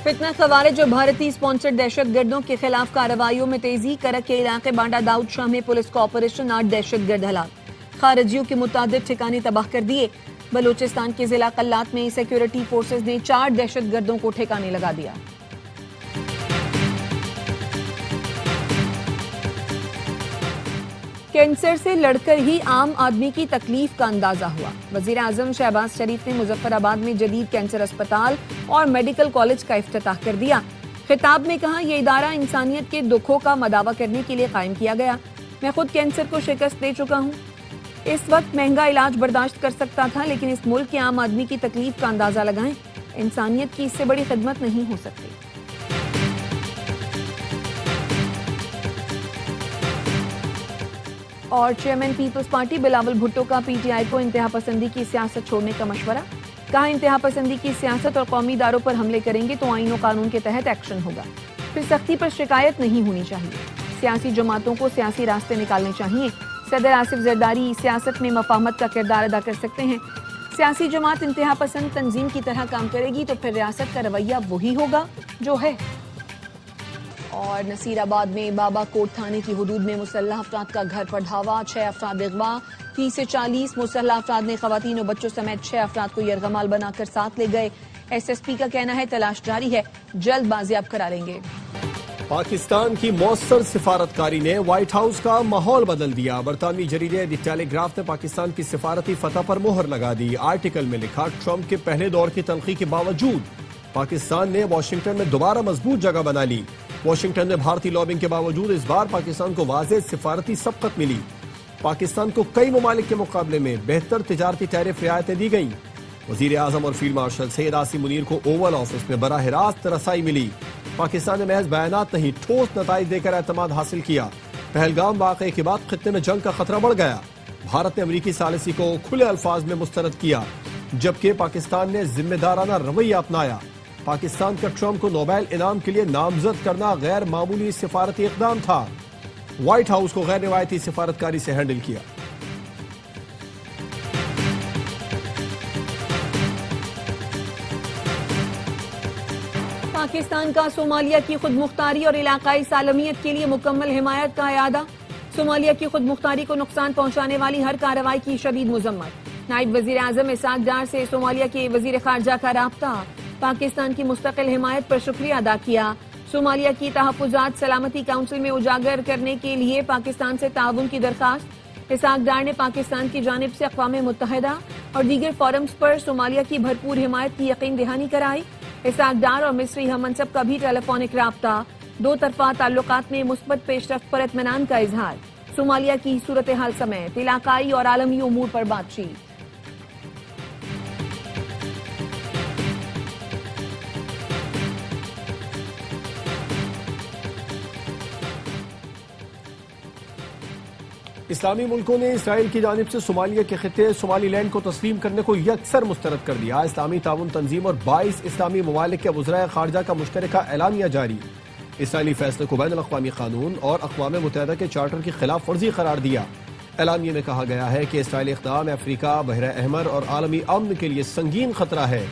فتنہ خوارج اور بھارتی اسپانسرڈ دہشت گردوں کے خلاف کارروائیوں میں تیزی، کرک کے علاقے بانڈا داؤد شاہ میں پولیس کا آپریشن 8 دہشت گرد ہلاک، خارجیوں کے متعدد ٹھکانے تباہ کر دیے۔ بلوچستان کے ضلع قلات میں سیکیورٹی فورسز نے 4 دہشت گردوں کو ٹھکانے لگا دیا۔ کینسر سے لڑ کر ہی عام آدمی کی تکلیف کا اندازہ ہوا۔ وزیر اعظم شہباز شریف نے مظفر آباد میں جدید کینسر اسپتال اور میڈیکل کالج کا افتتاح کر دیا۔ خطاب میں کہا، یہ ادارہ انسانیت کے دکھوں کا مداوع کرنے کے لیے قائم کیا گیا۔ میں خود کینسر کو شکست دے چکا ہوں۔ اس وقت مہنگا علاج برداشت کر سکتا تھا، لیکن اس ملک کے عام آدمی کی تکلیف کا اندازہ لگائیں۔ انسانیت کی اس سے بڑی خدمت نہیں ہو سکتی۔ اور چیئرمین پیپلز پارٹی بلاول بھٹو کا پی ٹی آئی کو انتہا پسندی کی سیاست چھوڑنے کا مشورہ۔ کہا، انتہا پسندی کی سیاست اور قومی اداروں پر حملے کریں گے تو آئین و قانون کے تحت ایکشن ہوگا۔ پھر سختی پر شکایت نہیں ہونی چاہیے۔ سیاسی جماعتوں کو سیاسی راستے نکالنے چاہیے۔ صدر آصف زرداری سیاست میں مفاہمت کا کردار ادا کر سکتے ہیں۔ سیاسی جماعت انتہا پسند تنظیم کی طرح کام کرے گی تو پھر ریاست کا رویہ وہی ہوگا جو ہے۔ اور نصیر آباد میں بابا کوٹ تھانے کی حدود میں مسلح افراد کا گھر پر دھاوا، 6 افراد اغوا، 30 سے 40 مسلح افراد نے خواتین اور بچوں سمیت 6 افراد کو یرغمال بنا کر ساتھ لے گئے۔ ایس ایس پی کا کہنا ہے تلاش جاری ہے، جلد بازیاب کرا لیں گے۔ پاکستان کی مؤثر سفارتکاری نے وائٹ ہاؤس کا ماحول بدل دیا۔ برطانوی جریدے دی ٹیلی گراف نے پاکستان کی سفارتی فتح پر مہر لگا دی۔ آرٹیکل میں لکھا، ٹرمپ کے پہلے دور کی تنقید کے باوجود پاکستان نے واشنگٹن میں دوبارہ مضبوط جگہ بنا لی۔ واشنگٹن میں بھارتی لابنگ کے باوجود اس بار پاکستان کو واضح سفارتی سبقت ملی۔ پاکستان کو کئی ممالک کے مقابلے میں بہتر تجارتی ٹیرف رعایتیں دی گئیں۔ وزیر اعظم اور فیلڈ مارشل سید عاصم منیر کو اوول آفس میں براہ راست رسائی ملی۔ پاکستان نے محض بیانات نہیں، ٹھوس نتائج دے کر اعتماد حاصل کیا۔ پہلگام واقعے کے بعد خطے میں جنگ کا خطرہ بڑھ گیا۔ بھارت نے امریکی ثالثی کو کھلے الفاظ میں مسترد کیا، جبکہ پاکستان نے ذمہ دارانہ رویہ اپنایا۔ پاکستان کا ٹرمپ کو نوبیل انعام کے لیے نامزد کرنا غیر معمولی سفارتی اقدام تھا۔ وائٹ ہاؤس کو غیر روایتی سفارتکاری سے ہینڈل کیا۔ پاکستان کا صومالیہ کی خود مختاری اور علاقائی سالمیت کے لیے مکمل حمایت کا اعادہ۔ صومالیہ کی خود مختاری کو نقصان پہنچانے والی ہر کارروائی کی شدید مذمت۔ نائب وزیر اعظم اسحاق ڈار سے صومالیہ کے وزیر خارجہ کا رابطہ۔ پاکستان کی مستقل حمایت پر شکریہ ادا کیا۔ صومالیہ کی تحفظات سلامتی کونسل میں اجاگر کرنے کے لیے پاکستان سے تعاون کی درخواست۔ اسحاق ڈار نے پاکستان کی جانب سے اقوام متحدہ اور دیگر فورمز پر صومالیہ کی بھرپور حمایت کی یقین دہانی کرائی۔ اسحاق ڈار اور مصری ہم منصب کا بھی ٹیلی فونک رابطہ۔ دو طرفہ تعلقات میں مثبت پیش رفت پر اطمینان کا اظہار۔ صومالیہ کی صورتحال سمیت علاقائی اور عالمی امور پر بات چیت۔ اسلامی ملکوں نے اسرائیل کی جانب سے صومالیہ کے خطے صومالی لینڈ کو تسلیم کرنے کو یکسر مسترد کر دیا۔ اسلامی تعاون تنظیم اور 22 اسلامی ممالک کے وزرائے خارجہ کا مشترکہ اعلامیہ جاری۔ اسرائیلی فیصلے کو بین الاقوامی قانون اور اقوام متحدہ کے چارٹر کی خلاف ورزی قرار دیا۔ اعلامیہ میں کہا گیا ہے کہ اسرائیلی اقدام افریقہ، بحر احمر اور عالمی امن کے لیے سنگین خطرہ ہے۔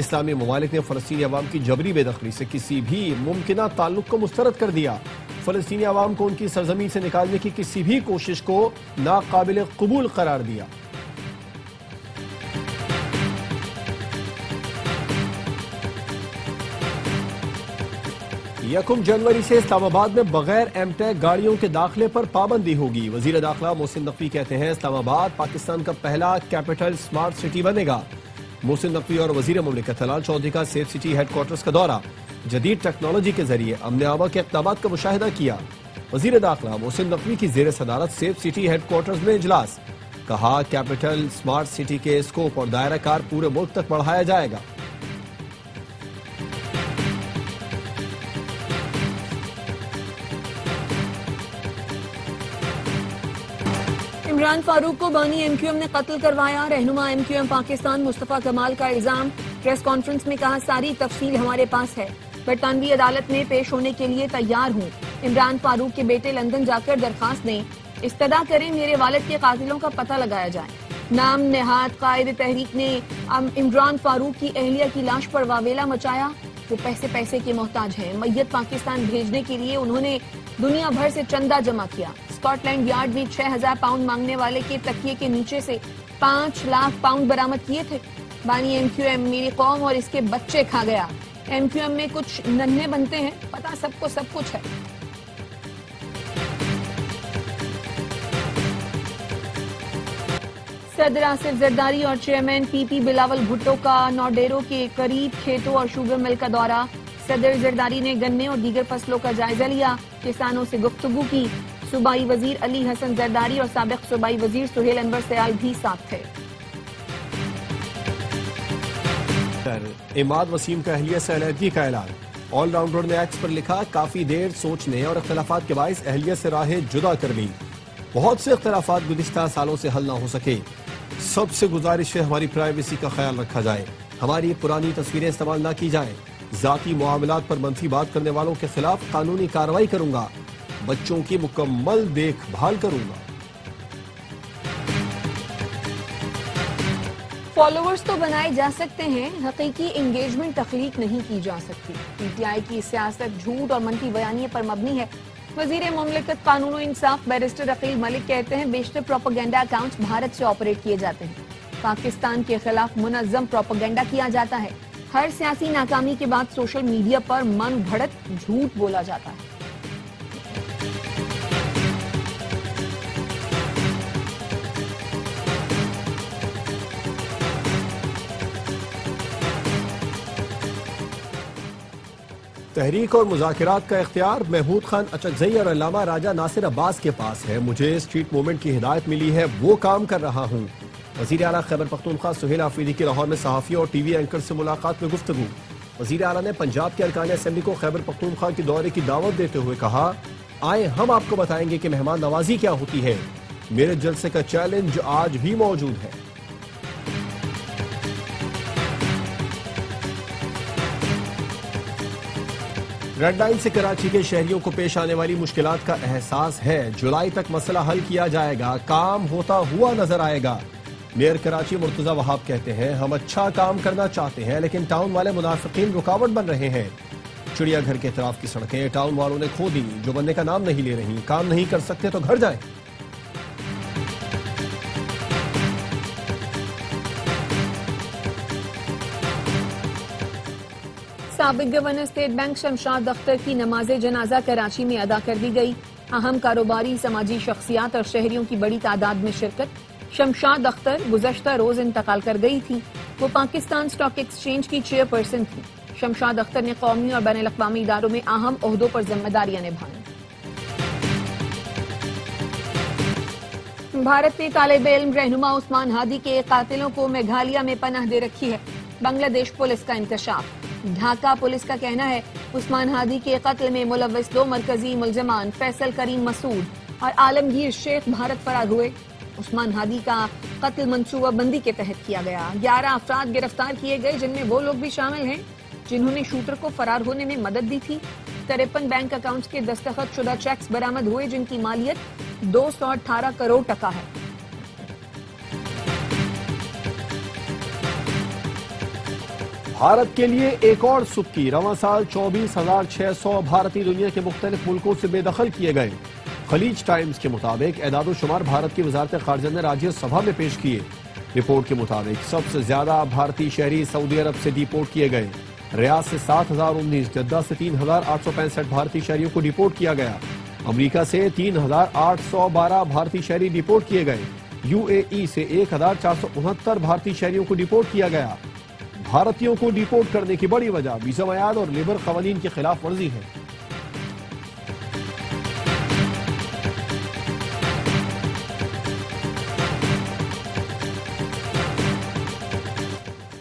اسلامی ممالک نے فلسطینی عوام کی جبری بے دخلی سے کسی بھی ممکنہ تعلق کو مسترد کر دیا۔ فلسطینی عوام کو ان کی سرزمین سے نکالنے کی کسی بھی کوشش کو ناقابل قبول قرار دیا۔ یکم جنوری سے اسلام آباد میں بغیر ایم ٹیگ گاڑیوں کے داخلے پر پابندی ہوگی۔ وزیر داخلہ محسن نقوی کہتے ہیں، اسلام آباد پاکستان کا پہلا کیپٹل سمارٹ سٹی بنے گا۔ محسن نقوی اور وزیر مملکت ہلال چودھری کا سیف سٹی ہیڈ کوارٹرز کا دورہ، جدید ٹیکنالوجی کے ذریعے امن آبا کے اقدامات کا مشاہدہ کیا۔ وزیر داخلہ محسن نقوی کی زیر صدارت سیف سٹی ہیڈ کوارٹرز میں اجلاس، کہا کیپٹل سمارٹ سٹی کے اسکوپ اور دائرہ کار پورے ملک تک بڑھایا جائے گا۔ عمران فاروق کو بانی ایم کیو ایم نے قتل کروایا۔ رہنما ایم کیو ایم پاکستان مصطفیٰ کمال کا الزام۔ پریس کانفرنس میں کہا، ساری تفصیل ہمارے پاس ہے، برطانوی عدالت میں پیش ہونے کے لیے تیار ہوں۔ عمران فاروق کے بیٹے لندن جا کر درخواست دیں، استدعا کریں، میرے والد کے قاتلوں کا پتہ لگایا جائے۔ نام نہاد قائد تحریک نے عمران فاروق کی اہلیہ کی لاش پر واویلا مچایا۔ وہ پیسے کے محتاج ہیں. میت پاکستان بھیجنے کے لیے انہوں نے دنیا بھر سے چندہ جمع کیا. اسکاٹ لینڈ یارڈ میں 6,000 پاؤنڈ مانگنے والے کے تکیے کے نیچے سے 5 لاکھ پاؤنڈ برآمد کیے تھے. بانی ایم کیو ایم میری قوم اور اس کے بچے کھا گیا. ایم کیو ایم میں کچھ ننھے بنتے ہیں، پتا سب کو سب کچھ ہے. صدر آصف زرداری اور چیئرمین پی پی بلاول بھٹو کا نوڈیرو کے قریب کھیتوں اور شوگر مل کا دورہ. صدر زرداری نے گنے اور دیگر فصلوں کا جائزہ لیا، کسانوں سے گفتگو کی. صوبائی وزیر علی حسن زرداری اور سابق صوبائی وزیر سہیل انور سیال بھی ساتھ تھے. اماد وسیم کا اہلیت سے علیحدگی کا اعلان. آل راؤنڈر نے ایکس پر لکھا، کافی دیر سوچنے اور اختلافات کے باعث اہلیت سے راہیں جدا کر لی. بہت سے اختلافات گزشتہ سالوں سے حل نہ ہو سکے. سب سے گزارش ہے ہماری پرائیویسی کا خیال رکھا جائے، ہماری پرانی تصویریں استعمال نہ کی جائیں. ذاتی معاملات پر منفی بات کرنے والوں کے خلاف قانونی کارروائی کروں گا. بچوں کی مکمل دیکھ بھال کروں گا. فالوورز تو بنائے جا سکتے ہیں، حقیقی انگیجمنٹ تخلیق نہیں کی جا سکتی. پی ٹی آئی کی سیاست جھوٹ اور منفی بیانیے پر مبنی ہے. وزیر مملکت قانون و انصاف بیرسٹر عقیل ملک کہتے ہیں بیشتر پروپیگنڈا اکاؤنٹس بھارت سے آپریٹ کیے جاتے ہیں. پاکستان کے خلاف منظم پروپیگنڈا کیا جاتا ہے. ہر سیاسی ناکامی کے بعد سوشل میڈیا پر من گھڑت جھوٹ بولا جاتا ہے. تحریک اور مذاکرات کا اختیار محمود خان اچکزئی اور علامہ راجہ ناصر عباس کے پاس ہے. مجھے اسٹریٹ موومنٹ کی ہدایت ملی ہے، وہ کام کر رہا ہوں. وزیر اعلیٰ خیبر پختونخوا سہیل آفریدی کی لاہور میں صحافیوں اور ٹی وی اینکر سے ملاقات میں گفتگو. وزیر اعلیٰ نے پنجاب کے ارکان اسمبلی کو خیبر پختونخوا کے دورے کی دعوت دیتے ہوئے کہا، آئیں ہم آپ کو بتائیں گے کہ مہمان نوازی کیا ہوتی ہے. میرے جلسے کا چیلنج آج بھی موجود ہے. ریڈ لائن سے کراچی کے شہریوں کو پیش آنے والی مشکلات کا احساس ہے. جولائی تک مسئلہ حل کیا جائے گا، کام ہوتا ہوا نظر آئے گا. میئر کراچی مرتضی وہاب کہتے ہیں، ہم اچھا کام کرنا چاہتے ہیں لیکن ٹاؤن والے منافقین رکاوٹ بن رہے ہیں. چڑیا گھر کے اطراف کی سڑکیں ٹاؤن والوں نے کھو دی، جو بننے کا نام نہیں لے رہی. کام نہیں کر سکتے تو گھر جائیں. سابق governor state bank Shamshad Akhtar کی نماز جنازہ کراچی میں ادا کر دی گئی. اہم کاروباری سماجی شخصیات اور شہریوں کی بڑی تعداد میں شرکت. شمشاد اختر گزشتہ روز انتقال کر گئی تھی. وہ پاکستان سٹاک ایکسچینج کی چیئرپرسن تھی. شمشاد اختر نے قومی اور بین الاقوامی اداروں میں اہم عہدوں پر ذمہ داریاں نبھائیں. بھارت نے طالب علم رہنما عثمان ہادی کے قاتلوں کو میگھالیہ میں پناہ دے رکھی ہے. بنگلہ دیش پولیس کا انکشاف. ڈھاکہ پولیس کا کہنا ہے عثمان ہادی کے قتل میں ملوث 2 مرکزی ملزمان فیصل کریم مسعود اور عالمگیر شیخ بھارت فرار ہوئے. عثمان ہادی کا قتل منصوبہ بندی کے تحت کیا گیا. 11 افراد گرفتار کیے گئے جن میں وہ لوگ بھی شامل ہیں جنہوں نے شوٹر کو فرار ہونے میں مدد دی تھی. 53 بینک اکاؤنٹس کے دستخط شدہ چیکس برآمد ہوئے جن کی مالیت 218 کروڑ ٹکا ہے. بھارت کے لیے ایک اور سکی. رواں سال 24,600 بھارتی دنیا کے مختلف ملکوں سے بے دخل کیے گئے. خلیج ٹائمز کے مطابق اعداد و شمار بھارت کی وزارت خارجہ نے راجیہ سبھا میں پیش کیے. رپورٹ کے مطابق سب سے زیادہ بھارتی شہری سعودی عرب سے ڈیپورٹ کیے گئے. ریاض سے 7,019، جدہ سے 3,865 بھارتی شہریوں کو ڈیپورٹ کیا گیا. امریکہ سے 3,812 بھارتی شہری ڈیپورٹ کیے گئے. یو اے ای سے 1,469 بھارتی شہریوں کو ڈیپورٹ کیا گیا. بھارتیوں کو ڈیپورٹ کرنے کی بڑی وجہ ویزا میعاد اور لیبر قوانین کی خلاف ورزی ہے.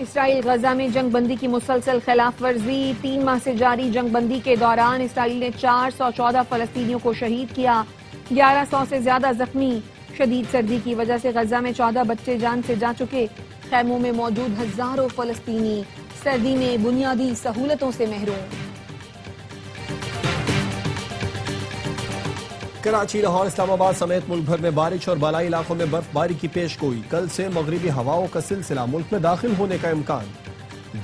اسرائیل غزہ میں جنگ بندی کی مسلسل خلاف ورزی. 3 ماہ سے جاری جنگ بندی کے دوران اسرائیل نے 414 فلسطینیوں کو شہید کیا، 1100 سے زیادہ زخمی. شدید سردی کی وجہ سے غزہ میں 14 بچے جان سے جا چکے. خیموں میں موجود ہزاروں فلسطینی سردی میں بنیادی سہولتوں سے محروم. کراچی، لاہور، اسلام آباد سمیت ملک بھر میں بارش اور بالائی علاقوں میں برف باری کی پیش گوئی. کل سے مغربی ہواؤں کا سلسلہ ملک میں داخل ہونے کا امکان.